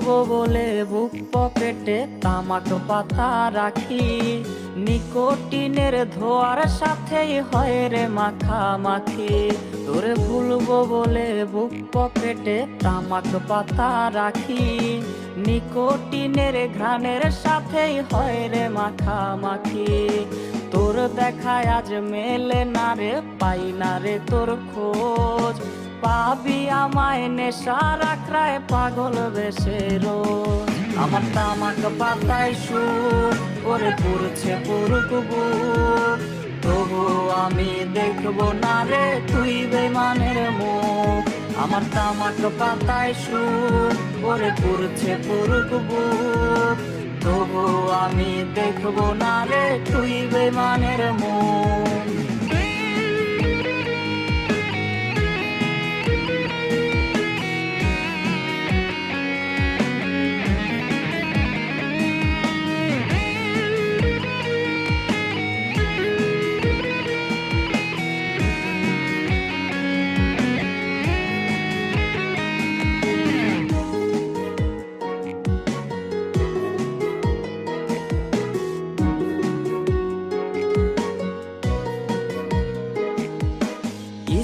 ভুলবো বলে বুক পকেটে তামাক পাতা রাখি, নিকোটিনের ধোয়ার সাথেই হয় রে মাখামাখি। তোরে ভুলবো বলে বুক পকেটে তামাক পাতা রাখি, নিকোটিনের ঘ্রাণের সাথেই হয় রে মাখামাখি। তোর দেখায় আজ মেলে না রে, পাই না রে তোর খোঁজ, পাবি আমায় নেশার আখড়ায় পাগল বেশে রোজ। আমার তামাক পাতায় সুর করে পুরছে পুরুক বুক, তবু আমি দেখবো না রে তুই বেমানের মুখ। আমার তামাক পাতায় সুর করে পুরছে পুরুক বুক, তবু আমি দেখবো না রে তুই বেমানের মুখ।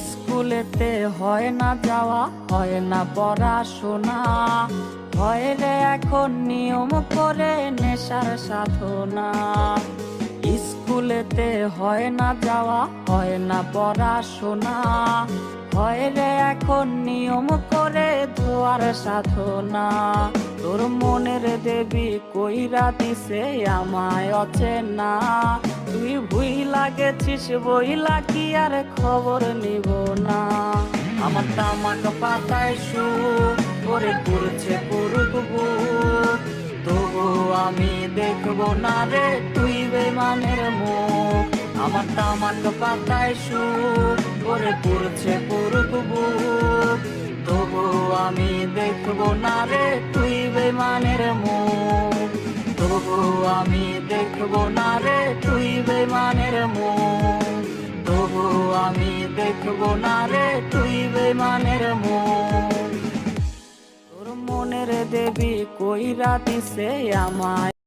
স্কুলেতে হয় না যাওয়া, হয় না পড়াশোনা, হয় রে এখন নিয়ম করে নেশার সাধনা। স্কুলেতে হয় না যাওয়া, হয় না পড়াশোনা, হয় রে এখন নিয়ম করে ধোয়ার সাধনা। তোর মনের দেবী কইরা দিছে আমায় অচেনা, তুই ভুইলা গেছিস বইলা কি আর খবর নিব না। আমার তামাক পাতায় সুর করে পুরছে পুরুক বুক, তবু আমি দেখবো না রে তুই বেমানের মুখ। আমার তামাক পাতায় সুর করে পুরছে পুরুক বুক, তবু আমি দেখবো না রে তুই বেমানের মুখ। তবু আমি দেখবো না রে তুই বেমানের মুখ, তবু আমি দেখবো না রে তুই বেমানের মুখ। তোর মনের দেবী কইরা দিছে আমায়